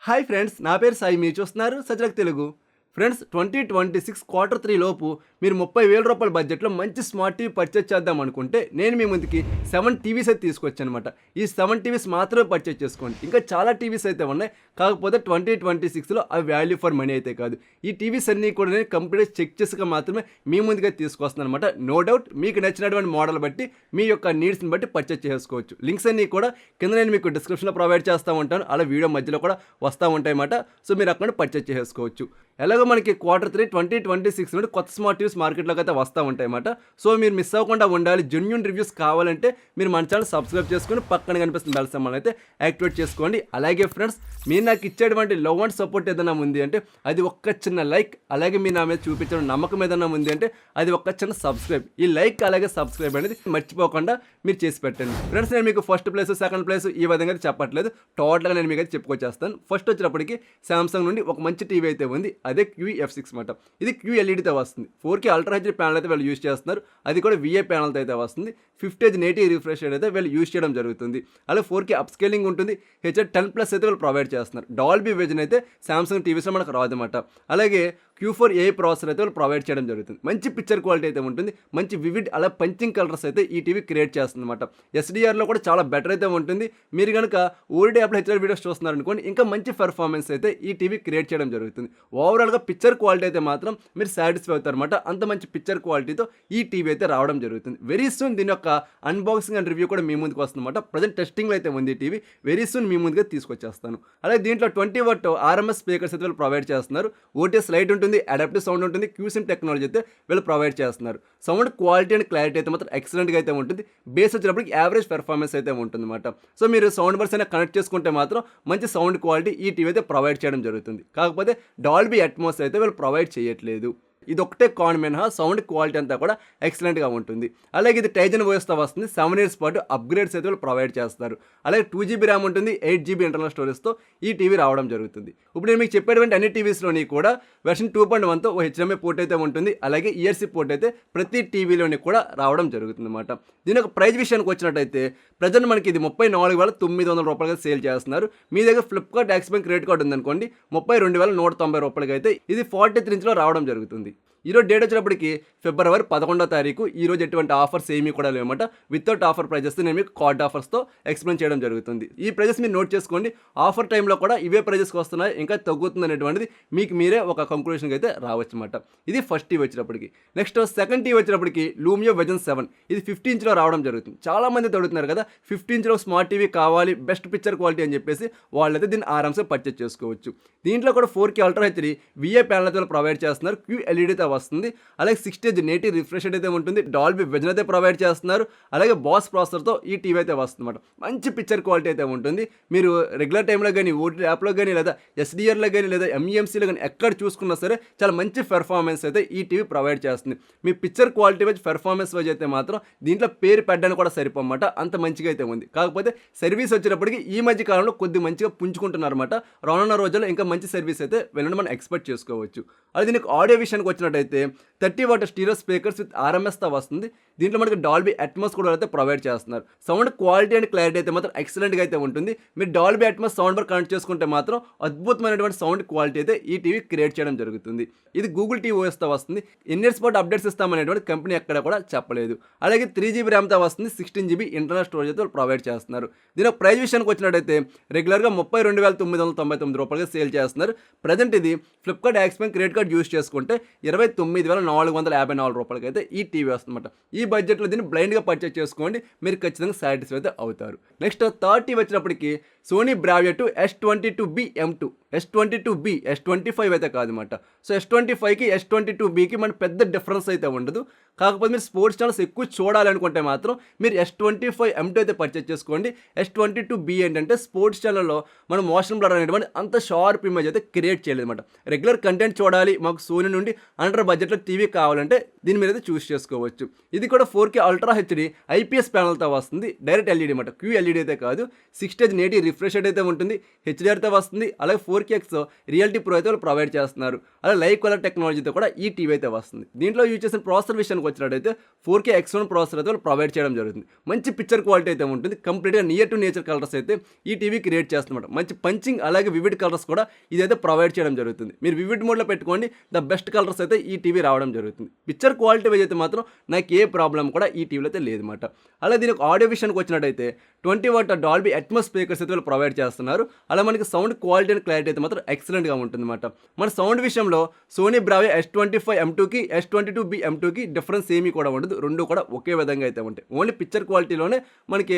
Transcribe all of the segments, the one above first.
Hi friends, నా పేరు సాయి. మీరు చూస్తున్నారు సజ్జలక్ తెలుగు. ఫ్రెండ్స్, 2026 Q3 లోపు మీరు 30,000 రూపాయల బడ్జెట్లో మంచి స్మార్ట్ టీవీ పర్చేజ్ చేద్దాం అనుకుంటే నేను మీ ముందుకి 7 టీవీస్ అయితే తీసుకొచ్చానమాట. ఈ 7 టీవీస్ మాత్రమే పర్చేజ్ చేసుకోండి. ఇంకా చాలా టీవీస్ అయితే ఉన్నాయి, కాకపోతే 2026లో అవి వాల్యూ ఫర్ మనీ అయితే కాదు. ఈ టీవీస్ అన్నీ కూడా నేను కంప్లీట్గా చెక్ చేసుక మాత్రమే మీ ముందుగా తీసుకొస్తున్నాను అనమాట. నో డౌట్ మీకు నచ్చినటువంటి మోడల్ బట్టి మీ యొక్క నీడ్స్ని బట్టి పర్చేజ్ చేసుకోవచ్చు. లింక్స్ అన్నీ కూడా కింద నేను మీకు డిస్క్రిప్షన్లో ప్రొవైడ్ చేస్తూ ఉంటాను, అలా వీడియో మధ్యలో కూడా వస్తూ ఉంటాయి అన్నమాట. సో మీరు అక్కడ పర్చేజ్ చేసుకోవచ్చు. ఎలాగో మనకి Q3 2026 నుండి కొత్త స్మార్ట్ టీవీస్ మార్కెట్లోకి అయితే వస్తూ ఉంటాయి అన్నమాట. సో మీరు మిస్ అవ్వకుండా ఉండాలి, జెన్యూన్ రివ్యూస్ కావాలంటే మీరు మన ఛానల్ సబ్స్క్రైబ్ చేసుకొని పక్కన కనిపిస్తున్న బెల్ సింబల్ అయితే యాక్టివేట్ చేసుకోండి. అలాగే ఫ్రెండ్స్, మీరు నాకు ఇచ్చేటువంటి లవ్ అండ్ సపోర్ట్ ఏదైనా ఉంది అంటే అది ఒక్క చిన్న లైక్, అలాగే మీరు నా మీద చూపించిన నమ్మకం ఏదైనా ఉంది అంటే అది ఒక్క చిన్న సబ్స్క్రైబ్. ఈ లైక్ అలాగే సబ్స్క్రైబ్ అనేది మర్చిపోకుండా మీరు చేసి పెట్టండి. ఫ్రెండ్స్, నేను మీకు ఫస్ట్ ప్లేస్ సెకండ్ ప్లేస్ ఈ విధంగా అయితే చెప్పట్లేదు, టోటల్గా నేను మీకు అయితే చెప్పుకొచ్చేస్తాను. ఫస్ట్ వచ్చినప్పటికి సామ్సంగ్ నుండి ఒక మంచి టీవీ అయితే ఉంది, అదే QF6 మాట. ఇది QLEDతో వస్తుంది. 4K అల్ట్రా హెచ్డీ ప్యానల్ అయితే వీళ్ళు యూజ్ చేస్తున్నారు, అది కూడా VA ప్యానల్తో అయితే వస్తుంది. 50Hz నేటివ్ రిఫ్రెష్ రేట్ అయితే వీళ్ళు యూజ్ చేయడం జరుగుతుంది. అలాగే 4K అప్ స్కేలింగ్ ఉంటుంది. HDR10+ అయితే వీళ్ళు ప్రొవైడ్ చేస్తున్నారు. డాల్బీ విజన్ అయితే సామ్సంగ్ టీవీస్లో మనకు రాదన్నమాట. అలాగే Q4 AI ప్రాసెసర్ అయితే వాళ్ళు ప్రొవైడ్ చేయడం జరుగుతుంది. మంచి పిక్చర్ క్వాలిటీ అయితే ఉంటుంది, మంచి వివిడ్ అలా పంచింగ్ కలర్స్ అయితే ఈ టీవీ క్రియేట్ చేస్తుంది అనమాట. SDRలో కూడా చాలా బెటర్ అయితే ఉంటుంది. మీరు కనుక ఓల్డ్ యాప్లో HDR వీడియోస్ చూస్తున్నారనుకోండి, ఇంకా మంచి పెర్ఫార్మెన్స్ అయితే ఈ టీవీ క్రియేట్ చేయడం జరుగుతుంది. ఓవరాల్గా పిక్చర్ క్వాలిటీ అయితే మాత్రం మీరు సాటిస్ఫై అవుతారు అనమాట. అంత మంచి పిక్చర్ క్వాలిటీతో ఈ టీవీ అయితే రావడం జరుగుతుంది. వెరీ సూన్ దీని యొక్క అన్బాక్సింగ్ అండ్ రివ్యూ కూడా మీ ముందుకు వస్తుందన్నమాట. ప్రజెంట్ టెస్టింగ్లో అయితే ఉంది ఈ టీవీ, వెరీ సూన్ మీ ముందుగా తీసుకొచ్చేస్తాను. అలాగే దీంట్లో 20 వాట్ RMS స్పీకర్స్ అయితే వీళ్ళు ప్రొవైడ్ చేస్తున్నారు. OTS లైట్ ఉంటుంది, అడాప్టివ్ సౌండ్ ఉంటుంది, QSIM టెక్నాలజీ అయితే వీళ్ళు ప్రొవైడ్ చేస్తున్నారు. సౌండ్ క్వాలిటీ అండ్ క్లారిటీ అయితే మాత్రం ఎక్సలెంట్గా అయితే ఉంటుంది. బేస్ వచ్చినప్పటికి యావరేజ్ పెర్ఫార్మెన్స్ అయితే ఉంటుంది అనమాట. సో మీరు సౌండ్ బర్స్ అయినా కనెక్ట్ చేసుకుంటే మాత్రం మంచి సౌండ్ క్వాలిటీ ఈ టీవీ అయితే ప్రొవైడ్ చేయడం జరుగుతుంది. కాకపోతే డాల్బీ అట్మాస్ అయితే వీళ్ళు ప్రొవైడ్ చేయట్లేదు. ఇది ఒకటే కాన్ మినహా సౌండ్ క్వాలిటీ అంతా కూడా ఎక్సలెంట్గా ఉంటుంది. అలాగే ఇది టైజన్ వాయిస్తో వస్తుంది. 7 years పాటు అప్గ్రేడ్స్ అయితే వాళ్ళు ప్రొవైడ్ చేస్తారు. అలాగే 2GB ర్యామ్ ఉంటుంది, 8GB ఇంటర్నల్ స్టోరేజ్తో ఈ టీవీ రావడం జరుగుతుంది. ఇప్పుడు నేను మీకు చెప్పేటువంటి అన్ని టీవీస్లోని కూడా వెర్షన్ 2.1తో HDMI పోర్ట్ అయితే ఉంటుంది. అలాగే ERC పోర్ట్ అయితే ప్రతి టీవీలోని కూడా రావడం జరుగుతుంది అన్నమాట. దీని యొక్క ప్రైస్ విషయానికి వచ్చినట్టయితే ప్రజెంట్ మనకి ఇది 34,900 రూపాయలుగా సేల్ చేస్తున్నారు. మీ దగ్గర Flipkart axis bank credit card ఉందనుకోండి, 32,190 రూపాయలకి అయితే ఇది 43 ఇంచ్లో రావడం జరుగుతుంది. ఈరోజు డేట్ వచ్చినప్పటికి February 11 ఈరోజు ఎటువంటి ఆఫర్స్ ఏమీ కూడా లేవన్నమాట. వితౌట్ ఆఫర్ ప్రైజెస్ నేను మీకు కార్డ్ ఆఫర్స్తో ఎక్స్ప్లెయిన్ చేయడం జరుగుతుంది. ఈ ప్రైజెస్ మీరు నోట్ చేసుకోండి. ఆఫర్ టైంలో కూడా ఇవే ప్రైజెస్కి వస్తున్నాయి, ఇంకా తగ్గుతుంది అనేటువంటిది మీకు మీరే ఒక కంక్లూషన్కి అయితే రావచ్చు అన్నమాట. ఇది ఫస్ట్ టీవీ వచ్చినప్పటికి. నెక్స్ట్ సెకండ్ టీవీ వచ్చినప్పటికి లూమియో విజన్ 7. ఇది 50 ఇంచ్లో రావడం జరుగుతుంది. చాలామంది అడుగుతున్నారు కదా, 50 ఇంచ్లో స్మార్ట్ టీవీ కావాలి, బెస్ట్ పిక్చర్ క్వాలిటీ అని చెప్పేసి వాళ్ళైతే దీన్ని ఆరామ్సే పర్చేజ్ చేసుకోవచ్చు. దీంట్లో కూడా 4K ultra HD VA panel అయితే ప్రొవైడ్ చేస్తున్నారు. QLEDతో వస్తుంది. అలాగే 60Hz నేటివ్ రిఫ్రెష్ అయితే ఉంటుంది. డాల్బీ విజన్ అయితే ప్రొవైడ్ చేస్తున్నారు. అలాగే బాస్ ప్రాసెసర్తో ఈ టీవీ అయితే వస్తుంది అనమాట. మంచి పిక్చర్ క్వాలిటీ అయితే ఉంటుంది. మీరు రెగ్యులర్ టైంలో కానీ, OTT యాప్లో కానీ, లేదా SDRలో కానీ, లేదా MEMCలో కానీ ఎక్కడ చూసుకున్నా సరే చాలా మంచి పెర్ఫార్మెన్స్ అయితే ఈ టీవీ ప్రొవైడ్ చేస్తుంది. మీ picture quality wise, performance wise అయితే మాత్రం దీంట్లో పేరు పెట్టడానికి కూడా సరిపోమాట, అంత మంచిగా అయితే ఉంది. కాకపోతే సర్వీస్ వచ్చేటప్పటికి ఈ మధ్య కాలంలో కొద్ది మంచిగా పుంజుకుంటున్నారు అనమాట. రానున్న రోజుల్లో ఇంకా మంచి సర్వీస్ అయితే వెళ్ళడం మనం ఎక్స్పెక్ట్ చేసుకోవచ్చు. అది దీనికి ఆడియో విషయానికి వచ్చినట్టయితే 30 వాట్ స్టీరియో స్పీకర్స్ విత్ RMSతో వస్తుంది. దీంట్లో మనకి డాల్బీ అట్మాస్ కూడా అయితే ప్రొవైడ్ చేస్తున్నారు. సౌండ్ క్వాలిటీ అండ్ క్లారిటీ అయితే మాత్రం ఎక్సలెంట్గా అయితే ఉంటుంది. మీరు Dolby Atmos sound bar connect చేసుకుంటే మాత్రం అద్భుతమైనటువంటి సౌండ్ క్వాలిటీ అయితే ఈ టీవీ క్రియేట్ చేయడం జరుగుతుంది. ఇది గూగుల్ TVOSతో వస్తుంది. ఎన్ని ఇయర్స్ పాటు అప్డేట్స్ ఇస్తామనేటువంటి కంపెనీ ఎక్కడ కూడా చెప్పలేదు. అలాగే 3GB ర్యామ్తో వస్తుంది. 16GB ఇంటర్నల్ స్టోరేజ్ అయితే ప్రొవైడ్ చేస్తున్నారు. దీని ప్రైస్ విషయానికి వచ్చినట్టయితే రెగ్యులర్గా 32,999 రూపాయలుగా సేల్ చేస్తున్నారు. ప్రజెంట్ ఇది Flipkart axis bank credit card use చేసుకుంటే 29,454 రూపాయలకి అయితే ఈ టీవీ వస్తుందన్నమాట. ఈ బడ్జెట్లో దీన్ని బ్లైండ్గా పర్చేజ్ చేసుకోండి, మీరు ఖచ్చితంగా సాటిస్ఫై అయితే అవుతారు. నెక్స్ట్ థర్డ్ టీవీ వచ్చినప్పటికి Sony Bravia S22B M2. S22B, S25 అయితే కాదన్నమాట. సో S25కి S22Bకి మన పెద్ద డిఫరెన్స్ అయితే ఉండదు. కాకపోతే మీరు స్పోర్ట్స్ ఛానల్స్ ఎక్కువ చూడాలనుకుంటే మాత్రం మీరు S25 M2 అయితే పర్చేజ్ చేసుకోండి. S22B ఏంటంటే స్పోర్ట్స్ ఛానల్లో మనం మోషన్ బ్లర్ అనేటువంటి అంత షార్ప్ ఇమేజ్ అయితే క్రియేట్ చేయలేదు అనమాట. రెగ్యులర్ కంటెంట్ చూడాలి, మాకు సోనీ నుండి అండర్ బడ్జెట్లో టీవీ కావాలంటే దీని మీద అయితే చూస్ చేసుకోవచ్చు. ఇది కూడా 4K అల్ట్రా హెచ్డీ IPS ప్యానల్తో వస్తుంది. డైరెక్ట్ LED అనమాట, QLED అయితే కాదు. 60Hz నేటివ్ రిఫ్రెష్ రేట్ అయితే ఉంటుంది, హెచ్డిఆర్తో వస్తుంది, అలాగే 4K రియాలిటీ ప్రో అయితే వాళ్ళు ప్రొవైడ్ చేస్తున్నారు. అలాగే లైవ్ కలర్ టెక్నాలజీతో కూడా ఈ టీవీ అయితే వస్తుంది. దీంట్లో యూజ్ చేసిన ప్రాసెసర్ విషయానికి వచ్చినట్టయితే 4K X1 ప్రాసెసర్ అయితే వాళ్ళు ప్రొవైడ్ చేయడం జరుగుతుంది. మంచి పిక్చర్ క్వాలిటీ అయితే ఉంటుంది, కంప్లీట్గా నియర్ టు నేచర్ కలర్స్ అయితే ఈ టీవీ క్రియేట్ చేస్తున్నమాట. మంచి పంచింగ్ అలాగే వివిడ్ కలర్స్ కూడా ఇదైతే ప్రొవైడ్ చేయడం జరుగుతుంది. మీరు వివిడ్ మోడ్లో పెట్టుకోండి, ద బెస్ట్ కలర్స్ అయితే ఈ టీవీ రావడం జరుగుతుంది. పిక్చర్ క్వాలిటీ వైజ్ అయితే మాత్రం నాకు ఏ ప్రాబ్లం కూడా ఈ టీవీలో అయితే లేదన్నమాట. అలాగే దీనికి ఆడియో విషయానికి వచ్చినట్టయితే 20 వాట్ డాల్బీ అట్మాస్ స్పీకర్స్ అయితే వాళ్ళు ప్రొవైడ్ చేస్తున్నారు. అలా మనకి సౌండ్ క్వాలిటీ అండ్ క్లారిటీ అయితే మాత్రం ఎక్సలెంట్గా ఉంటుందన్నమాట. మన సౌండ్ విషయంలో సోనీ బ్రావో S25 M2కి S22B M2కి డిఫరెన్స్ ఏమీ కూడా ఉండదు, రెండు కూడా ఒకే విధంగా అయితే ఉంటాయి. ఓన్లీ పిక్చర్ క్వాలిటీలోనే మనకి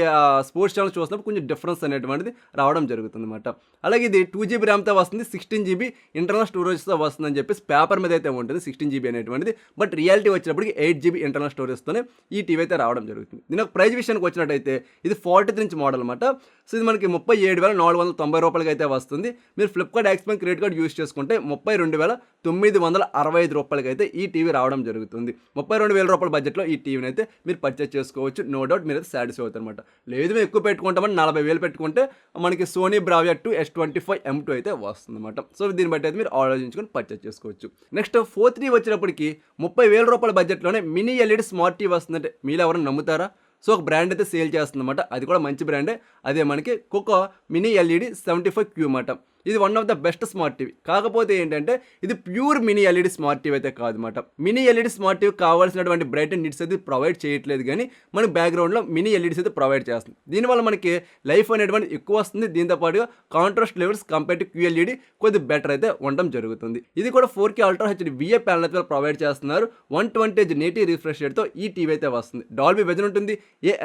స్పోర్ట్స్ ఛానల్ చూసినప్పుడు కొంచెం డిఫరెన్స్ అనేటువంటిది రావడం జరుగుతుంది అనమాట. అలాగే ఇది 2GB ర్యామ్తో వస్తుంది, 16GB ఇంటర్నల్ స్టోరేజ్తో వస్తుందని చెప్పేసి పేపర్ మీద అయితే ఉంటుంది 16GB అనేటువంటిది. బట్ రియాలిటీ వచ్చినప్పటికి 8GB ఇంటర్నల్ స్టోరేజ్తోనే ఈ టీవీ అయితే రావడం జరుగుతుంది. దీని ఒక ప్రైస్ విషయానికి వచ్చినట్టయితే ఇది 43 ఇంచ్ మోడల్ అనమాట. సో ఇది మనకి 37,490 రూపాయలకి అయితే వస్తుంది. మీరు Flipkart axis credit card use చేసుకుంటే 32,965 రూపాయలకి అయితే ఈ టీవీ రావడం జరుగుతుంది. 32,000 రూపాయల బడ్జెట్లో ఈ టీవీని అయితే మీరు పర్చేస్ చేసుకోవచ్చు. నో డౌట్ మీరు అయితే సాటిస్ఫై అవుతారు అనమాట. లేదు మేము ఎక్కువ పెట్టుకుంటామని 40,000 పెట్టుకుంటే మనకి సోనీ బ్రావో S25 M2 అయితే వస్తుంది అనమాట. సో దీన్ని బట్టి అయితే మీరు ఆలోచించుకొని పర్చేస్ చేసుకోవచ్చు. నెక్స్ట్ 4.3 వచ్చినప్పటికి 30,000 రూపాయల బడ్జెట్లోనే మినీ ఎల్ఈడి స్మార్ట్ టీవీ వస్తుందంటే మీరు ఎవరైనా నమ్ముతారా? సో ఒక బ్రాండ్ అయితే సేల్ చేస్తుందన్నమాట, అది కూడా మంచి బ్రాండే. అదే మనకి కోకో మినీ ఎల్ఈడి 75Q అన్నమాట. ఇది one of the best smart TV. కాకపోతే ఏంటంటే ఇది pure mini LED smart TV అయితే కాదన్నమాట. మినీ ఎల్ఈడి స్మార్ట్ టీవీ కావాల్సినటువంటి బ్రైట్ అండ్ నీడ్స్ అయితే ప్రొవైడ్ చేయట్లేదు, కానీ మనకి బ్యాక్గ్రౌండ్లో మినీ ఎల్ఈడీస్ అయితే ప్రొవైడ్ చేస్తుంది. దీనివల్ల మనకి లైఫ్ అనేటువంటి ఎక్కువ వస్తుంది. దీంతోపాటుగా contrast levels compare to QLED కొద్ది బెటర్ అయితే ఉండడం జరుగుతుంది. ఇది కూడా 4K ultra HD VA panel అయితే ప్రొవైడ్ చేస్తున్నారు. 120 నేటివ్ రిఫ్రెష్ రేట్తో ఈ టీవీ అయితే వస్తుంది. డాల్బీ విజన్ ఉంటుంది,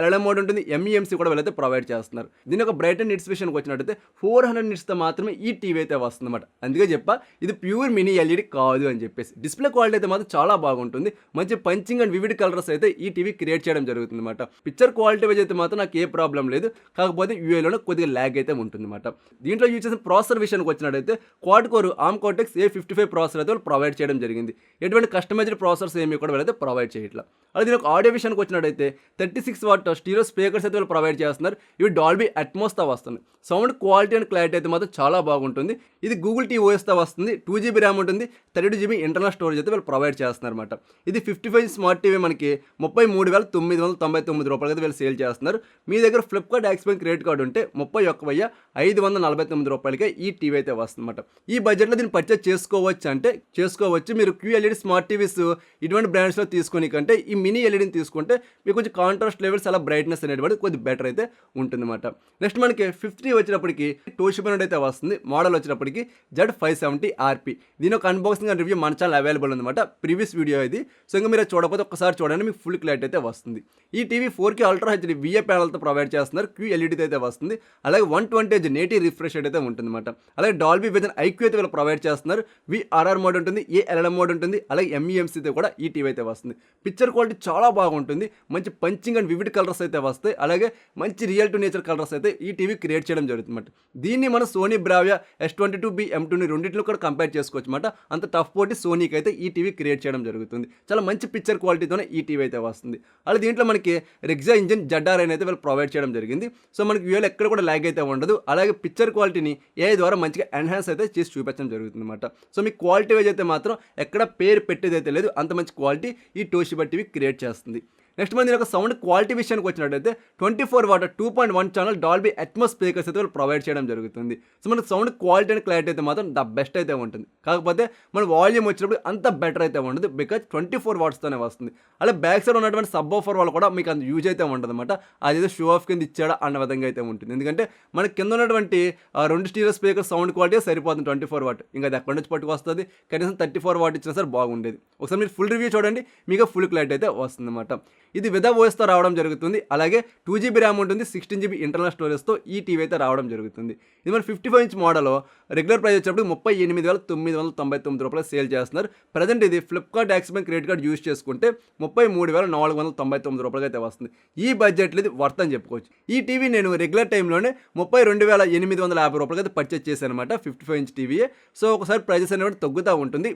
LLM మోడ్ ఉంటుంది, MEMC కూడా వీళ్ళైతే ప్రొవైడ్ చేస్తున్నారు. దీని ఒక బ్రైట్ అండ్ నీడ్స్ విషయానికి వచ్చినట్టయితే 400 నిట్స్తో మాత్రమే ఈ టీవీ అయితే వస్తుందన్నమాట. అందుకే చెప్పా ఇది ప్యూర్ మినీ ఎల్ఈడి కాదు అని చెప్పేసి. డిస్ప్లే క్వాలిటీ అయితే మాత్రం చాలా బాగుంటుంది. మంచి పంచింగ్ అండ్ వివిడ్ కలర్స్ అయితే ఈ టీవీ క్రియేట్ చేయడం జరుగుతుంది అనమాట. పిక్చర్ క్వాలిటీ వైజ్ అయితే మాత్రం నాకు ఏ ప్రాబ్లం లేదు, కాకపోతే యూఏలోనే కొద్దిగా ల్యాగ్ అయితే ఉంటుందన్నమాట. దీంట్లో యూజ్ చేసిన ప్రాసెసర్ విషయానికి వచ్చినట్టయితే quad core ARM Cortex A55 processor అయితే వాళ్ళు ప్రొవైడ్ చేయడం జరిగింది. ఎటువంటి కస్టమైజ్డ్ ప్రాసెసర్స్ ఏమీ కూడా వీళ్ళైతే ప్రొవైడ్ చేయట్లా. అలాగే దీనికి ఆడియో విషయానికి వచ్చినట్టయితే 36 వాట్ స్టీరియో స్పీకర్స్ అయితే వాళ్ళు ప్రొవైడ్ చేస్తున్నారు. ఇవి డాల్బీ అట్మాస్తో వస్తుంది. సౌండ్ క్వాలిటీ అండ్ క్లారిటీ అయితే మాత్రం చాలా బాగుంటుంది. ఇది గూగుల్ TOSతో వస్తుంది. 2GB ర్యామ్ ఉంటుంది, 32GB ఇంటర్నల్ స్టోరేజ్ అయితే వీళ్ళు ప్రొవైడ్ చేస్తున్నారు అనమాట. ఇది 55 స్మార్ట్ టీవీ మనకి 33,999 రూపాయలకి అయితే వీళ్ళు సేల్ చేస్తున్నారు. మీ దగ్గర ఫ్లిప్కార్ట్ యాక్సిస్ క్రెడిట్ కార్డు ఉంటే 31,549 రూపాయలకే ఈ టీవీ అయితే వస్తుందన్నమాట. ఈ బడ్జెట్లో దీన్ని పర్చేస్ చేసుకోవచ్చు అంటే చేసుకోవచ్చు. మీరు QLED స్మార్ట్ టీవీస్ ఇటువంటి బ్రాండ్స్లో తీసుకుని కంటే ఈ మినీ ఎల్ఈడిని తీసుకుంటే మీకు కొంచెం కాంట్రాస్ట్ లెవెల్స్ అలా బ్రైట్నెస్ అనేటువంటి కొద్దిగా బెటర్ అయితే ఉంటుందన్నమాట. నెక్స్ట్ మనకి 50 వచ్చినప్పటికి టోషిబా నుండి అయితే వస్తుంది. మోడల్ వచ్చినప్పటికి Z570 RP. దీని ఒక అన్బాక్సింగ్ అండ్ రివ్యూ మన ఛానల్ అవైలబుల్ ఉందన్నమాట. ప్రీవియస్ వీడియో ఇది. సో ఇంకా మీరు చూడకపోతే ఒకసారి చూడండి, మీకు ఫుల్ క్లారిటీ అయితే వస్తుంది. ఈ TV 4K ultra HD VA ప్యానల్తో ప్రొవైడ్ చేస్తున్నారు. QLED అయితే వస్తుంది. అలాగే 120 నేటివ్ రిఫ్రెష్ రేట్ అయితే ఉంటుందన్నమాట. అలాగే డాల్బీ విజన్ IQ అయితే వీళ్ళు ప్రొవైడ్ చేస్తున్నారు. VRR మోడ్ ఉంటుంది, LLM మోడ్ ఉంటుంది, అలాగే MEMC అయితే కూడా ఈ టీవీ అయితే వస్తుంది. పిక్చర్ క్వాలిటీ చాలా బాగుంటుంది. మంచి పంచింగ్ అండ్ వివిడ్ కలర్స్ అయితే వస్తాయి. అలాగే మంచి రియల్ టు నేచర్ కలర్స్ అయితే ఈ టీవీ క్రియేట్ చేయడం జరుగుతుంది. దీన్ని మన సోనీ బ్రావో S22B M2ని రెండింటిలో కూడా కంపేర్ చేసుకోవచ్చు అన్నమాట. అంత టఫ్ పోటీ సోనీకి అయితే ఈ టీవీ క్రియేట్ చేయడం జరుగుతుంది. చాలా మంచి పిక్చర్ క్వాలిటీతోనే ఈ టీవీ అయితే వస్తుంది. అలాగే దీంట్లో మనకి రెగ్జా ఇంజిన్ ZR అయితే వీళ్ళు ప్రొవైడ్ చేయడం జరిగింది. సో మనకి వీళ్ళు ఎక్కడ కూడా ల్యాగ్ అయితే ఉండదు. అలాగే పిక్చర్ క్వాలిటీని AI ద్వారా మంచిగా ఎన్హాన్స్ అయితే చేసి చూపించడం జరుగుతుంది అన్నమాట. సో మీ క్వాలిటీ వైజ్ అయితే మాత్రం ఎక్కడ పేరు పెట్టేది అయితే లేదు, అంత మంచి క్వాలిటీ ఈ టోషిబా టీవీ క్రియేట్ చేస్తుంది. నెక్స్ట్ మన దీని సౌండ్ క్వాలిటీ విషయానికి వచ్చినట్టయితే 24 what 2.1 channel Dolby Atmos speakers అయితే వాళ్ళు ప్రొవైడ్ చేయడం జరుగుతుంది. సో మనకు సౌండ్ క్వాలిటీ అండ్ క్లారిటీ అయితే మాత్రం ద బెస్ట్ అయితే ఉంటుంది. కాకపోతే మన వాల్యూమ్ వచ్చినప్పుడు అంత బెటర్ అయితే ఉండదు, బికాజ్ 24 వాట్స్తోనే వస్తుంది. అలాగే బ్యాక్ సైడ్ ఉన్నటువంటి సబ్ ఆఫర్ వాళ్ళు కూడా మీకు అంత యూజ్ అయితే ఉండదు అనమాట. అదేదో షో ఆఫ్ కింద ఇచ్చాడా అన్న విధంగా అయితే ఉంటుంది. ఎందుకంటే మనకి కింద ఉన్నటువంటి 2 స్టీరియో స్పీకర్ సౌండ్ క్వాలిటీ సరిపోతుంది 24 వాట్. ఇంకా అది ఎక్కడి నుంచి పట్టుకొస్తుంది, కనీసం 34 వాట్ ఇచ్చినా సరే బాగుండేది. ఒకసారి మీరు ఫుల్ రివ్యూ చూడండి, మీకు ఫుల్ క్లారిటీ అయితే వస్తుంది అనమాట. ఇది విత్ ఓఎస్తో రావడం జరుగుతుంది. అలాగే 2GB ర్యామ్ ఉంటుంది, 16GB ఇంటర్నల్ స్టోరేజ్తో ఈ టీవీ అయితే రావడం జరుగుతుంది. ఇది మన 55 ఇంచ్ మోడల్. రెగ్యులర్ ప్రైస్ వచ్చేటప్పుడు 38,999 రూపాయలు సేల్ చేస్తున్నారు. ప్రజెంట్ ఇది Flipkart axis credit card use చేసుకుంటే 33,499 రూపాయలకి అయితే వస్తుంది. ఈ బడ్జెట్లో ఇది వర్త్ అని చెప్పుకోవచ్చు. ఈ టీవీ నేను రెగ్యులర్ టైంలోనే 32,850 రూపాయలకి అయితే పర్చేస్ చేశాను అనమాట. 55 ఇంచ్ టీవీయే. సో ఒకసారి ప్రైజెస్ అనేవి తగ్గుతూ ఉంటుంది.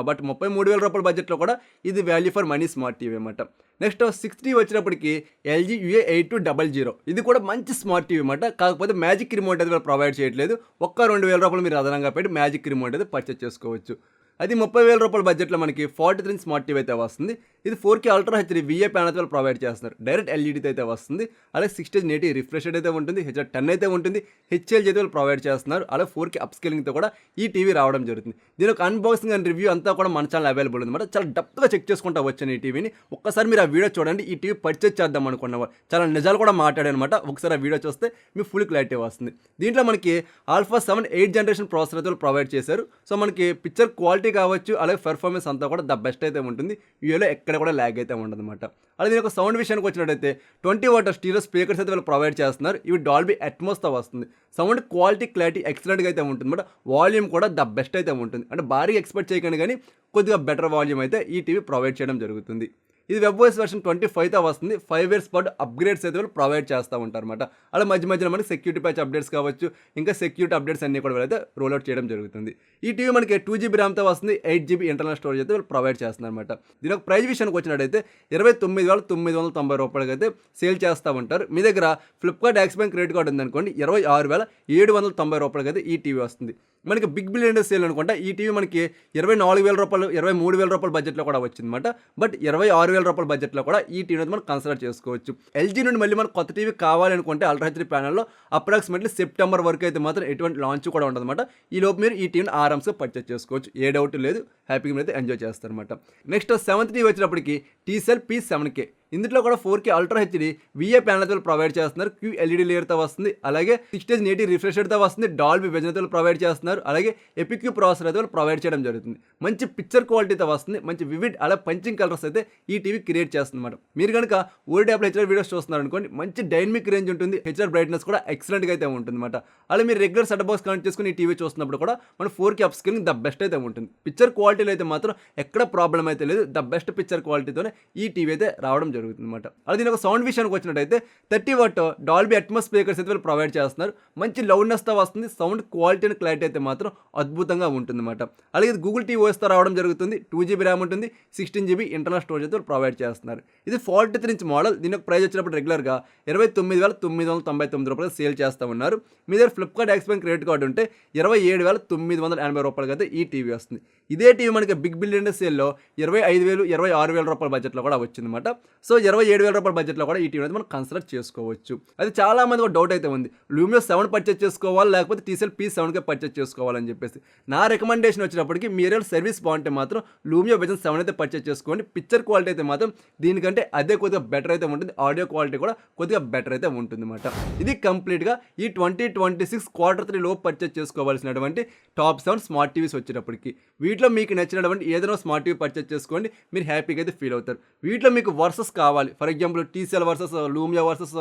బట్ 33,000 రూపాయల బడ్జెట్‌లో కూడా ఇది value for money smart TV అనమాట. నెక్స్ట్ 6 టీవీ వచ్చేటప్పటికి ఎల్జీ UA8200 ఇది కూడా మంచి స్మార్ట్ టీవీ అనమాట. కాకపోతే మ్యాజిక్ రిమోట్ అయితే వాళ్ళు ప్రొవైడ్ చేయట్లేదు. ఒక్క 2,000 రూపాయలు మీరు అదనంగా పెట్టి మ్యాజిక్ రిమోట్ అయితే పర్చేజ్ చేసుకోవచ్చు. అది 30,000 రూపాయల బడ్జెట్‌లో మనకి 43 ఇంచ్ స్మార్ట్ టీవీ అయితే వస్తుంది. ఇది 4K అల్ట్రా హెచ్‌డి VA ప్యానెల్‌తో వాళ్ళు ప్రొవైడ్ చేస్తున్నారు. డైరెక్ట్ ఎల్ఈడీతో అయితే వస్తుంది. అలాగే 60 నేటి రిఫ్రెష్ రేట్ అయితే ఉంటుంది. HDR10 అయితే ఉంటుంది. హెచ్ఎల్జీ అయితే వాళ్ళు ప్రొవైడ్ చేస్తున్నారు. అలాగే 4K అప్‌స్కేలింగ్‌తో కూడా ఈ టీవీ రావడం జరుగుతుంది. దీని యొక్క అన్బాక్సింగ్ అండ్ రివ్యూ అంతా కూడా మన ఛానల్ అవైలబుల్ ఉందన్నమాట. చాలా డెప్త్‌గా చెక్ చేసుకుంటా వచ్చాను ఈ టీవీని. ఒక్కసారి మీరు ఆ వీడియో చూడండి. ఈ టీవీ పర్చేజ్ చేద్దాం అనుకున్నవారు చాలా నిజాలు కూడా మాట్లాడానమాట. ఒకసారి ఆ వీడియో చూస్తే మీకు ఫుల్ క్లారిటీ వస్తుంది. దీంట్లో మనకి ఆల్ఫా 7 8th జనరేషన్ ప్రాసెసర్ అయితే ప్రొవైడ్ చేశారు. సో మనకి పిక్చర్ క్వాలిటీ కావచ్చు, అలాగే పెర్ఫార్మెన్స్ అంతా కూడా ద బెస్ట్ అయితే ఉంటుంది. వీడియోలో ఎక్కడ కూడా ల్యాగ్ అయితే ఉండదన్నమాట. అలాగే దీని యొక్క సౌండ్ విషయానికి వచ్చినట్టయితే 20 వాట్ స్టీరియో స్పీకర్స్ అయితే వాళ్ళు ప్రొవైడ్ చేస్తున్నారు. ఇవి డాల్బీ అట్మాస్తో వస్తుంది. సౌండ్ క్వాలిటీ క్లారిటీ ఎక్సలెంట్గా అయితే ఉంటుంది అనమాట. వాల్యూమ్ కూడా ద బెస్ట్ అయితే ఉంటుంది. అంటే భారీగా ఎక్స్పెక్ట్ చేయకండి, కానీ కొద్దిగా బెటర్ వాల్యూమ్ అయితే ఈ టీవీ ప్రొవైడ్ చేయడం జరుగుతుంది. ఇది వెబ్ఓఎస్ వెర్షన్ 25తో వస్తుంది. 5 ఇయర్స్ పాటు అప్గ్రేడ్స్ అయితే వాళ్ళు ప్రొవైడ్ చేస్తూ ఉంటారు అనమాట. అలా మధ్య మధ్యలో మనకి సెక్యూరిటీ ప్యాచ్ అప్డేట్స్ కావచ్చు, ఇంకా సెక్యూరిటీ అప్డేట్స్ అన్ని కూడా వీళ్ళైతే రోల్అవుట్ చేయడం జరుగుతుంది. ఈ టీవీ మనకి 2GB ర్యామ్తో వస్తుంది. 8GB ఇంటర్నల్ స్టోరేజ్ అయితే వాళ్ళు ప్రొవైడ్ చేస్తున్నారు అనమాట. దీని ఒక ప్రైస్ విషయానికి వచ్చినట్టయితే 29,990 రూపాయలకి అయితే సేల్ చేస్తూ ఉంటారు. మీ దగ్గర Flipkart axis bank credit card ఉందనుకోండి 26,790 రూపాయలకి అయితే ఈ టీవీ వస్తుంది. మనకి బిగ్ బిలియన్ సేల్ అనుకుంటా ఈ టీవీ మనకి 24,000 రూపాయలు 23,000 రూపాయల బడ్జెట్లో కూడా వచ్చిందన్నమాట. బట్ 26,000 రూపాయల బడ్జెట్లో కూడా ఈ టీవీ అయితే మనం కన్సిడర్ చేసుకోవచ్చు. ఎల్జీ నుండి మళ్ళీ మనకు కొత్త టీవీ కావాలనుకుంటే అల్ట్రా హెచ్డి ప్యానెల్లో అప్రాక్సిమేట్లీ సెప్టెంబర్ వరకు అయితే మాత్రం ఎటువంటి లాంచ్ కూడా ఉండదన్నమాట. ఈ లోపు మీరు ఈ టీవీని ఆరామ్స్గా పర్చేస్ చేసుకోవచ్చు. ఏ డౌట్ లేదు, హ్యాపీగా మీరు అయితే ఎంజాయ్ చేస్తారనమాట. నెక్స్ట్ 7th టీవీ వచ్చినప్పటికి టీసెల్ P7K. ఇందులో కూడా 4K అల్ట్రా హెచ్డి VA ప్యానెల్తో ప్రొవైడ్ చేస్తున్నారు. QLED లేయర్తో వస్తుంది. అలాగే 60 నేటి రిఫ్రెష్ రేట్తో వస్తుంది. డాల్బీ విజన్ అయితే ప్రొవైడ్ చేస్తున్నారు. అలాగే ఎపిక్యూ ప్రాసెసర్ అయితే ప్రొవైడ్ చేయడం జరుగుతుంది. మంచి పిక్చర్ క్వాలిటీతో వస్తుంది. మంచి వివిడ్ అలాగే పంచింగ్ కలర్స్ అయితే ఈ టీవీ క్రియేట్ చేస్తుంది అనమాట. మీరు కనుక ఓల్డ్ యాప్లో హెచ్ఆర్ వీడియోస్ చూస్తున్నారు అనుకోండి, మంచి డైనమిక్ రేంజ్ ఉంటుంది. హెచ్ఆర్ బ్రైట్నెస్ కూడా ఎక్సలెంట్గా అయితే ఉంటుంది అనమాట. అలాగే మీరు రెగ్యులర్ సెట్ బాక్స్ కనెక్ట్ చేసుకుని ఈ టీవీ చూస్తున్నప్పుడు కూడా మన 4K అప్స్కేలింగ్ ద బెస్ట్ అయితే ఉంటుంది. పిక్చర్ క్వాలిటీలో అయితే మాత్రం ఎక్కడ ప్రాబ్లం అయితే లేదు. ద బెస్ట్ పిక్చర్ క్వాలిటీతోనే ఈ టీవీ అయితే రావడం జరుగుతుంది అనమాట. అలాగే దీని ఒక సౌండ్ విషయానికి వచ్చినట్టయితే 30 వాట్ డాల్బీ అట్మాస్ స్పీకర్స్ అయితే వీళ్ళు ప్రొవైడ్ చేస్తున్నారు. మంచి లౌడ్నెస్తో వస్తుంది. సౌండ్ క్వాలిటీ అండ్ క్లారిటీ అయితే మాత్రం అద్భుతంగా ఉంటుంది అనమాట. అలాగే ఇది గూగుల్ టీవీ ఓఎస్తో రావడం జరుగుతుంది. 2GB ర్యామ్ ఉంటుంది. 16GB ఇంటర్నల్ స్టోరేజ్ అయితే ప్రొవైడ్ చేస్తున్నారు. ఇది 43 ఇంచ్ మోడల్. దీని యొక్క ప్రైస్ వచ్చినప్పుడు రెగ్యులర్గా 29,999 రూపాయలు సేల్ చేస్తూ ఉన్నారు. మీ దగ్గర Flipkart axis bank credit card ఉంటే 27,980 రూపాయలకి అయితే ఈ టీవీ వస్తుంది. ఇదే టీవీ మనకి బిగ్ బిలియన్ సేల్లో 25,000 26,000 రూపాయల బడ్జెట్లో కూడా వచ్చిందన్నమాట. సో 27,000 రూపాయల బడ్జెట్లో కూడా ఈ టీవీ అయితే మనం కన్సిడర్ చేసుకోవచ్చు. అది చాలా మంది ఒక డౌట్ అయితే ఉంది, లూమియో 7 పర్చేజ్ చేసుకోవాలి లేకపోతే టీసెల్ P7K పర్చేజ్ చేసుకోవాలని చెప్పేసి. నా రికమెండేషన్ వచ్చినప్పటికీ మీరు సర్వీస్ బాగుంటే మాత్రం లూమియో విజన్ 7 అయితే పర్చేజ్ చేసుకోండి. పిక్చర్ క్వాలిటీ అయితే మాత్రం దీనికంటే అదే కొద్దిగా బెటర్ అయితే ఉంటుంది. ఆడియో క్వాలిటీ కూడా కొద్దిగా బెటర్ అయితే ఉంటుంది అనమాట. ఇది కంప్లీట్గా ఈ 2026 Q3 లోపు పర్చేజ్ చేసుకోవాల్సినటువంటి టాప్ 7 స్మార్ట్ టీవీస్ వచ్చేటప్పటికి. వీటిలో మీకు నచ్చినటువంటి ఏదైనా స్మార్ట్ టీవీ పర్చేజ్ చేసుకోండి, మీరు హ్యాపీగా అయితే ఫీల్ అవుతారు. వీటిలో మీకు వర్సెస్ కావాలి, for example TCL versus Lumio versus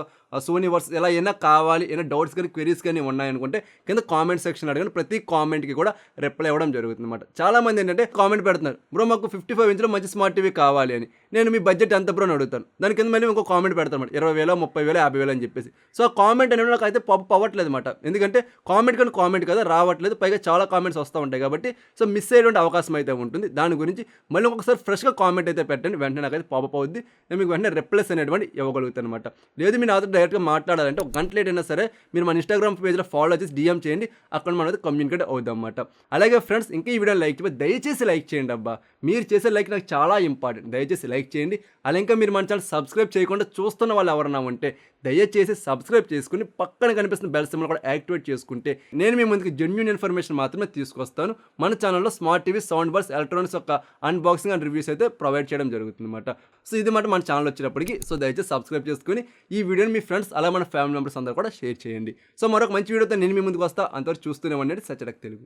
Sony versus ఎలా అయినా కావాలి, ఏమైనా డౌట్స్ కానీ క్వెరీస్ కానీ ఉన్నాయనుకుంటే కింద కామెంట్ సెక్షన్ అడగండి. ప్రతి కామెంట్కి కూడా రిప్లై ఇవ్వడం జరుగుతుంది అనమాట. చాలామంది ఏంటంటే కామెంట్ పెడుతున్నారు, బ్రో మాకు 55 ఇంచ్లో మంచి స్మార్ట్ టీవీ కావాలి అని. నేను మీ బడ్జెట్ ఎంత బ్రో అని అడుగుతాను. దాని కింద మళ్ళీ ఇంకో కామెంట్ పెడతాను 20,000 30,000 50,000 అని చెప్పేసి. సో ఆ కామెంట్ అనేది నాకు అయితే పాప అవ్వట్లేదు అనమాట. ఎందుకంటే కామెంట్ కానీ కామెంట్ కదా రావట్లేదు, పైగా చాలా కామెంట్స్ వస్తూ ఉంటాయి కాబట్టి సో మిస్ అయ్యేటువంటి అవకాశం అయితే ఉంటుంది. దాని గురించి మళ్ళీ ఒకసారి ఫ్రెష్గా కామెంట్ అయితే పెట్టండి, వెంటనే నాకైతే పాప అవుద్ది, నేను మీకు వెంటనే రిప్లైస్ అనేటువంటి ఇవ్వగలుగుతాను అనమాట. లేదు మీరు నాతో డైరెక్ట్గా మాట్లాడాలంటే ఒక గంట లేట్ అయినా సరే మీరు మన ఇన్స్టాగ్రామ్ పేజ్లో ఫాలో చేసి DM చేయండి, అక్కడ మనం అయితే కమ్యూనికేట్ అవుతాం అన్నమాట. అలాగే ఫ్రెండ్స్, ఇంకా ఈ వీడియో లైక్ చేయబోతే దయచేసి లైక్ చేయండి అబ్బా, మీరు చేసే లైక్ నాకు చాలా ఇంపార్టెంట్. దయచేసి లైక్ చేయండి. అలా ఇంకా మీరు మన ఛానల్ సబ్స్క్రైబ్ చేయకుండా చూస్తున్న వాళ్ళు ఎవరన్నా ఉంటే దయచేసి సబ్స్క్రైబ్ చేసుకుని పక్కన కనిపిస్తున్న బెల్ సింబల్ కూడా యాక్టివేట్ చేసుకుంటే నేను మీ ముందుకు జెన్యూన్ ఇన్ఫర్మేషన్ మాత్రమే తీసుకొస్తాను. మన ఛానల్లో smart TV, sound bars, electronics యొక్క అన్బాక్సింగ్ అండ్ రివ్యూస్ అయితే ప్రొవైడ్ చేయడం జరుగుతుంది అనమాట. సో ఇది మాట మన ఛానల్ వచ్చేటప్పటికి. సో దయచేసి సబ్స్క్రైబ్ చేసుకుని ఈ వీడియోని మీ ఫ్రెండ్స్ అలా మన ఫ్యామిలీ మెంబర్స్ అందరూ కూడా షేర్ చేయండి. సో మరొక మంచి వీడియోతో నేను మీ ముందుకు వస్తా. అంతవరకు చూస్తూనే ఉండండి సచ్ టెక్ తెలుగు.